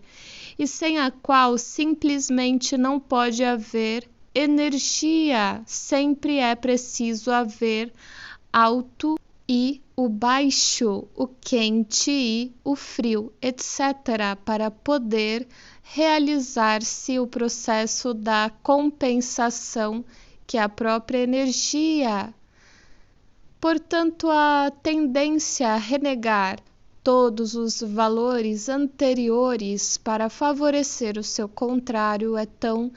e sem a qual simplesmente não pode haver energia. Sempre é preciso haver alto e o baixo, o quente e o frio, etc., para poder realizar-se o processo da compensação, que é a própria energia. Portanto, a tendência a renegar todos os valores anteriores para favorecer o seu contrário é tão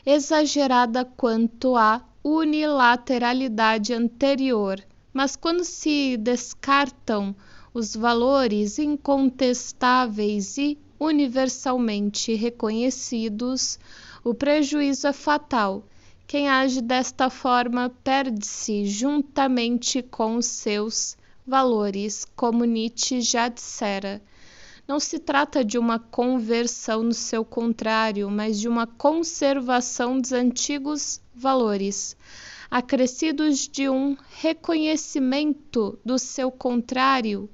exagerada quanto a unilateralidade anterior. Mas quando se descartam os valores incontestáveis e universalmente reconhecidos, o prejuízo é fatal. Quem age desta forma perde-se juntamente com os seus valores, como Nietzsche já dissera. Não se trata de uma conversão no seu contrário, mas de uma conservação dos antigos valores, acrescidos de um reconhecimento do seu contrário.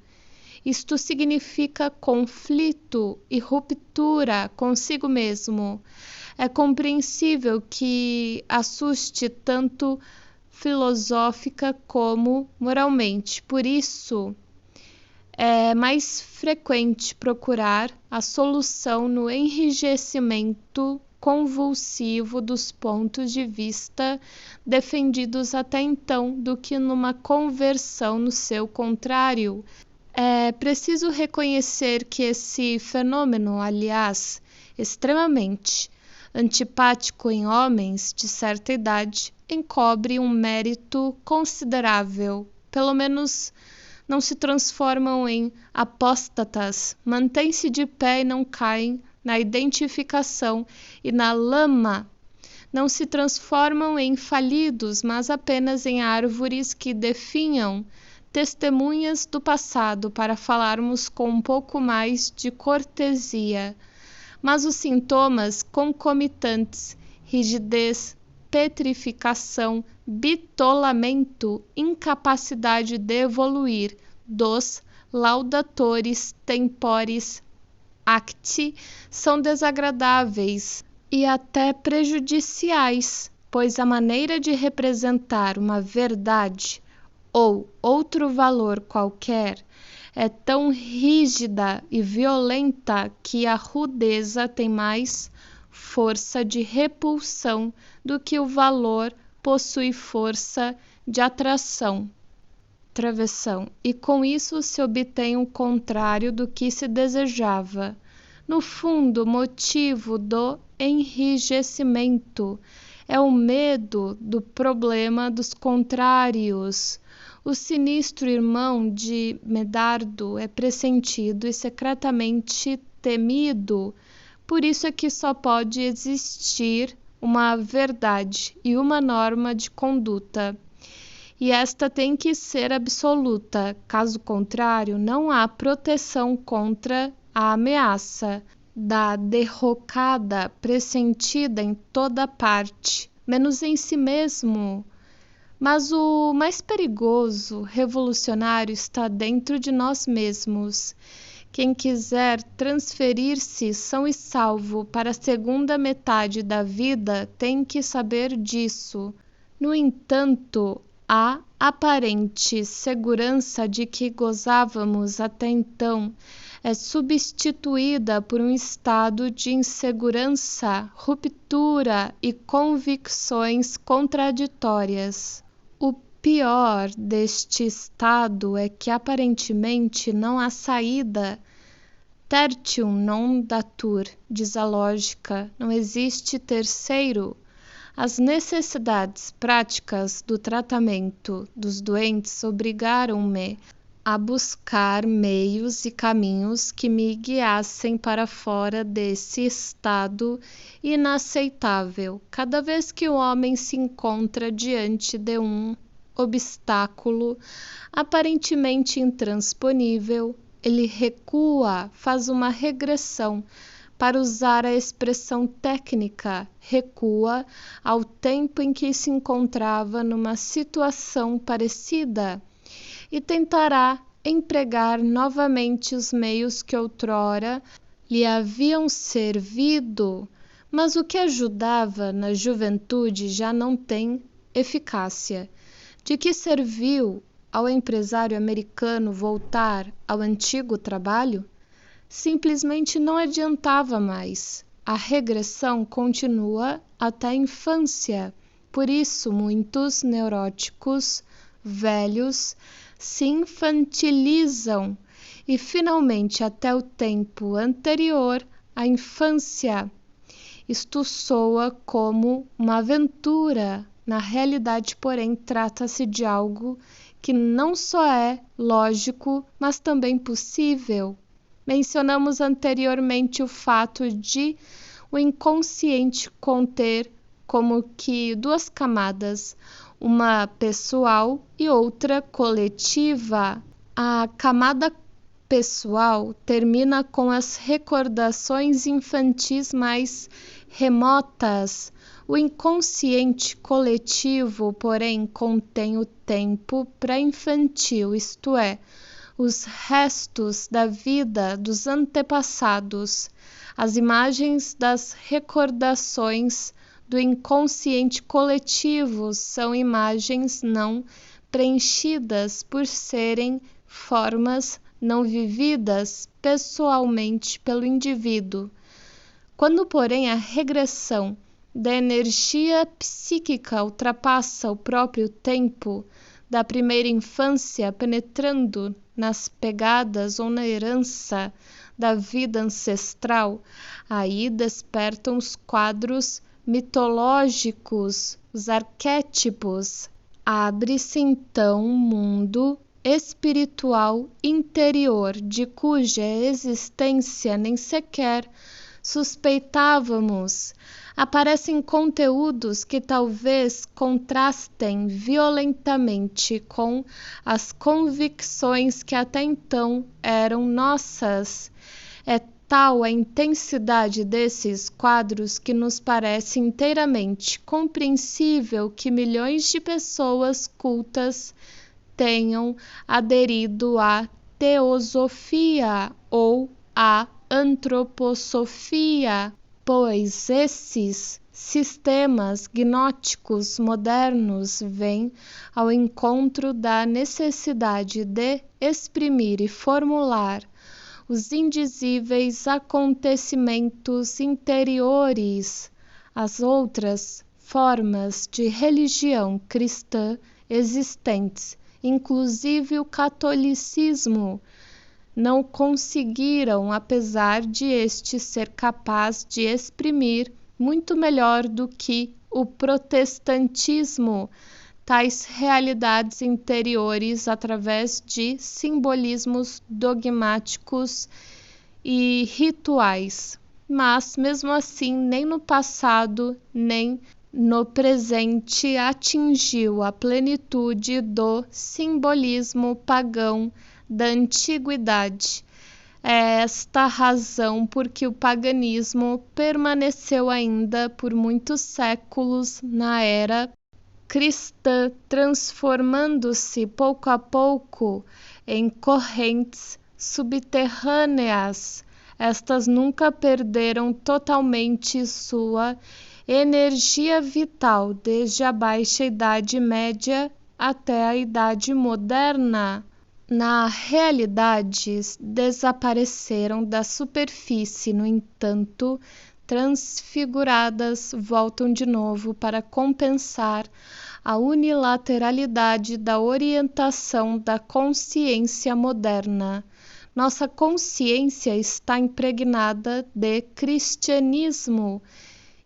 Isto significa conflito e ruptura consigo mesmo. É compreensível que assuste tanto filosófica como moralmente. Por isso, é mais frequente procurar a solução no enrijecimento convulsivo dos pontos de vista defendidos até então do que numa conversão no seu contrário. É preciso reconhecer que esse fenômeno, aliás, extremamente antipático em homens de certa idade, encobre um mérito considerável. Pelo menos não se transformam em apóstatas, mantêm-se de pé e não caem na identificação e na lama. Não se transformam em falidos, mas apenas em árvores que definham, testemunhas do passado, para falarmos com um pouco mais de cortesia. Mas os sintomas concomitantes, rigidez, petrificação, bitolamento, incapacidade de evoluir, dos laudatores temporis acti, são desagradáveis. e até prejudiciais, pois a maneira de representar uma verdade ou outro valor qualquer é tão rígida e violenta que a rudeza tem mais força de repulsão do que o valor possui força de atração. Travessão. E com isso se obtém o contrário do que se desejava. No fundo, o motivo do enrijecimento é o medo do problema dos contrários. O sinistro irmão de Medardo é pressentido e secretamente temido. Por isso é que só pode existir uma verdade e uma norma de conduta. E esta tem que ser absoluta, caso contrário, não há proteção contra a ameaça da derrocada pressentida em toda parte, menos em si mesmo. Mas o mais perigoso, revolucionário, está dentro de nós mesmos. Quem quiser transferir-se são e salvo para a segunda metade da vida tem que saber disso. No entanto, a aparente segurança de que gozávamos até então é substituída por um estado de insegurança, ruptura e convicções contraditórias. O pior deste estado é que aparentemente não há saída. Tertium non datur, diz a lógica, não existe terceiro. As necessidades práticas do tratamento dos doentes obrigaram-me a buscar meios e caminhos que me guiassem para fora desse estado inaceitável. Cada vez que o homem se encontra diante de um obstáculo aparentemente intransponível, ele recua, faz uma regressão. Para usar a expressão técnica, recua ao tempo em que se encontrava numa situação parecida e tentará empregar novamente os meios que outrora lhe haviam servido, mas o que ajudava na juventude já não tem eficácia. De que serviu ao empresário americano voltar ao antigo trabalho? Simplesmente não adiantava mais. A regressão continua até a infância. Por isso, muitos neuróticos velhos se infantilizam e, finalmente, até o tempo anterior à infância. Isto soa como uma aventura. Na realidade, porém, trata-se de algo que não só é lógico, mas também possível. Mencionamos anteriormente o fato de o inconsciente conter como que duas camadas, uma pessoal e outra coletiva. A camada pessoal termina com as recordações infantis mais remotas. O inconsciente coletivo, porém, contém o tempo pré-infantil, isto é, os restos da vida dos antepassados. As imagens das recordações do inconsciente coletivo são imagens não preenchidas por serem formas não vividas pessoalmente pelo indivíduo. Quando, porém, a regressão da energia psíquica ultrapassa o próprio tempo da primeira infância, penetrando nas pegadas ou na herança da vida ancestral, aí despertam os quadros mitológicos, os arquétipos. Abre-se então um mundo espiritual interior, de cuja existência nem sequer suspeitávamos. Aparecem conteúdos que talvez contrastem violentamente com as convicções que até então eram nossas. É tal a intensidade desses quadros que nos parece inteiramente compreensível que milhões de pessoas cultas tenham aderido à teosofia ou à antroposofia. pois esses sistemas gnósticos modernos vêm ao encontro da necessidade de exprimir e formular os indizíveis acontecimentos interiores. As outras formas de religião cristã existentes, inclusive o catolicismo, não conseguiram, apesar de este ser capaz de exprimir muito melhor do que o protestantismo tais realidades interiores através de simbolismos dogmáticos e rituais. Mas, mesmo assim, nem no passado, nem no presente atingiu a plenitude do simbolismo pagão da antiguidade. É esta a razão por que o paganismo permaneceu ainda por muitos séculos na era cristã, transformando-se pouco a pouco em correntes subterrâneas. Estas nunca perderam totalmente sua energia vital desde a Baixa Idade Média até a Idade Moderna. Na realidade, desapareceram da superfície, no entanto, transfiguradas, voltam de novo para compensar a unilateralidade da orientação da consciência moderna. Nossa consciência está impregnada de cristianismo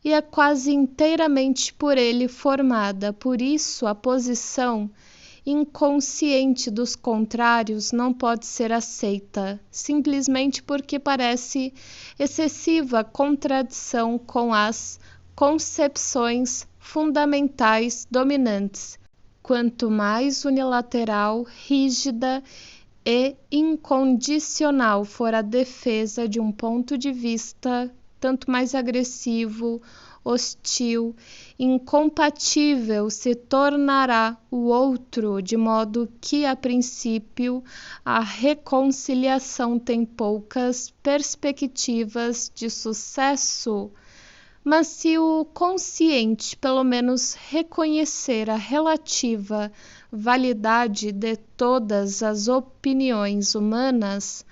e é quase inteiramente por ele formada. Por isso, a posição inconsciente dos contrários não pode ser aceita, simplesmente porque parece excessiva contradição com as concepções fundamentais dominantes. Quanto mais unilateral, rígida e incondicional for a defesa de um ponto de vista, tanto mais agressivo, hostil, incompatível se tornará o outro, de modo que, a princípio, a reconciliação tem poucas perspectivas de sucesso. Mas se o consciente pelo menos reconhecer a relativa validade de todas as opiniões humanas,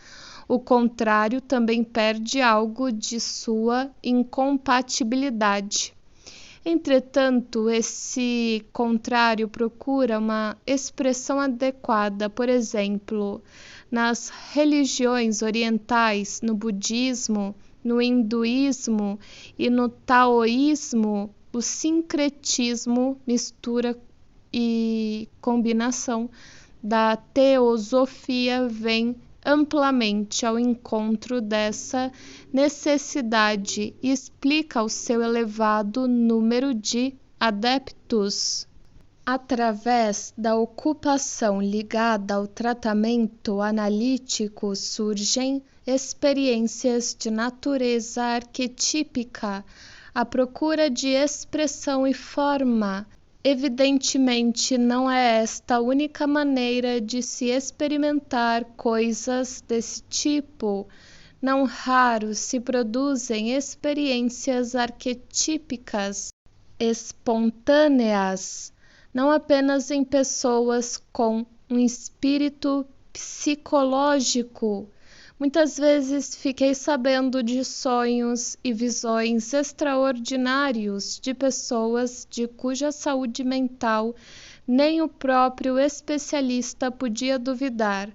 o contrário também perde algo de sua incompatibilidade. Entretanto, esse contrário procura uma expressão adequada, por exemplo, nas religiões orientais, no budismo, no hinduísmo e no taoísmo. O sincretismo, mistura e combinação da teosofia, vem amplamente ao encontro dessa necessidade e explica o seu elevado número de adeptos. Através da ocupação ligada ao tratamento analítico surgem experiências de natureza arquetípica, à procura de expressão e forma. Evidentemente, não é esta a única maneira de se experimentar coisas desse tipo. Não raro se produzem experiências arquetípicas espontâneas, não apenas em pessoas com um espírito psicológico. Muitas vezes fiquei sabendo de sonhos e visões extraordinários de pessoas de cuja saúde mental nem o próprio especialista podia duvidar.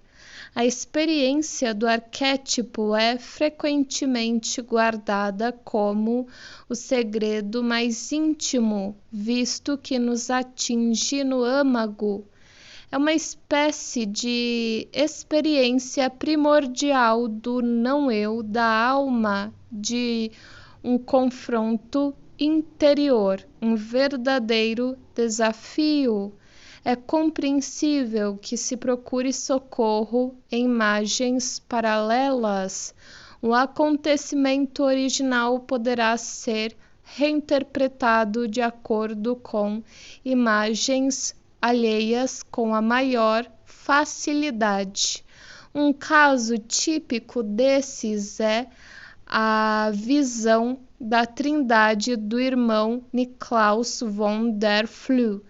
A experiência do arquétipo é frequentemente guardada como o segredo mais íntimo, visto que nos atinge no âmago. É uma espécie de experiência primordial do não-eu, da alma, de um confronto interior, um verdadeiro desafio. É compreensível que se procure socorro em imagens paralelas. O acontecimento original poderá ser reinterpretado de acordo com imagens alheias com a maior facilidade. Um caso típico desses é a visão da trindade do irmão Niklaus von der Flue.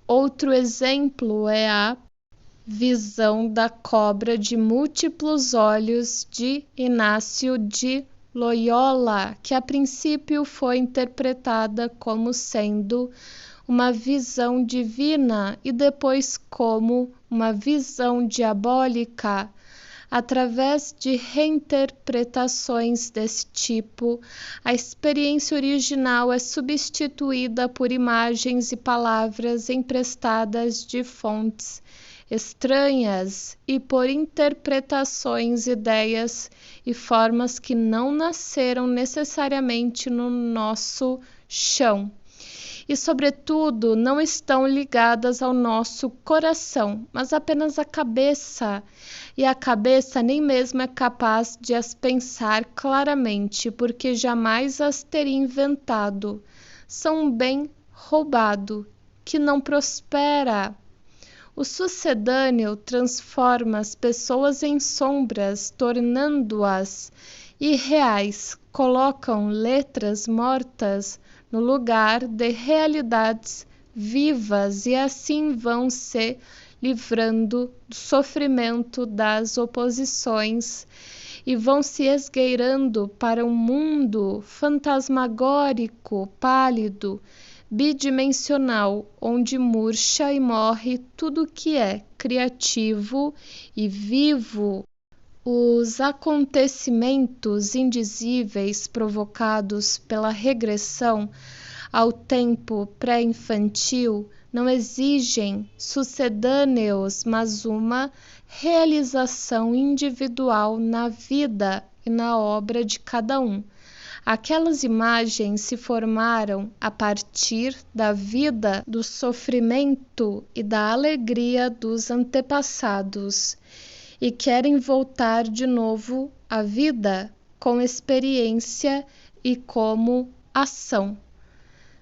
Outro exemplo é a visão da cobra de múltiplos olhos de Inácio de Loyola, que a princípio foi interpretada como sendo uma visão divina e depois como uma visão diabólica. Através de reinterpretações desse tipo, a experiência original é substituída por imagens e palavras emprestadas de fontes estranhas e por interpretações, ideias e formas que não nasceram necessariamente no nosso chão e, sobretudo, não estão ligadas ao nosso coração, mas apenas à cabeça. E a cabeça nem mesmo é capaz de as pensar claramente, porque jamais as teria inventado. São um bem roubado, que não prospera. O sucedâneo transforma as pessoas em sombras, tornando-as irreais, colocam letras mortas no lugar de realidades vivas e assim vão se livrando do sofrimento das oposições e vão se esgueirando para um mundo fantasmagórico, pálido, bidimensional, onde murcha e morre tudo que é criativo e vivo. Os acontecimentos indizíveis provocados pela regressão ao tempo pré-infantil não exigem sucedâneos, mas uma realização individual na vida e na obra de cada um. Aquelas imagens se formaram a partir da vida, do sofrimento e da alegria dos antepassados e querem voltar de novo à vida com experiência e como ação.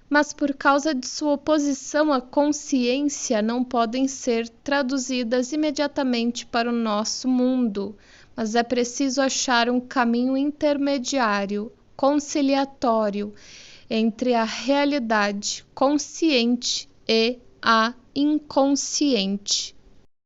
Mas por causa de sua oposição à consciência não podem ser traduzidas imediatamente para o nosso mundo, mas é preciso achar um caminho intermediário, conciliatório, entre a realidade consciente e a inconsciente.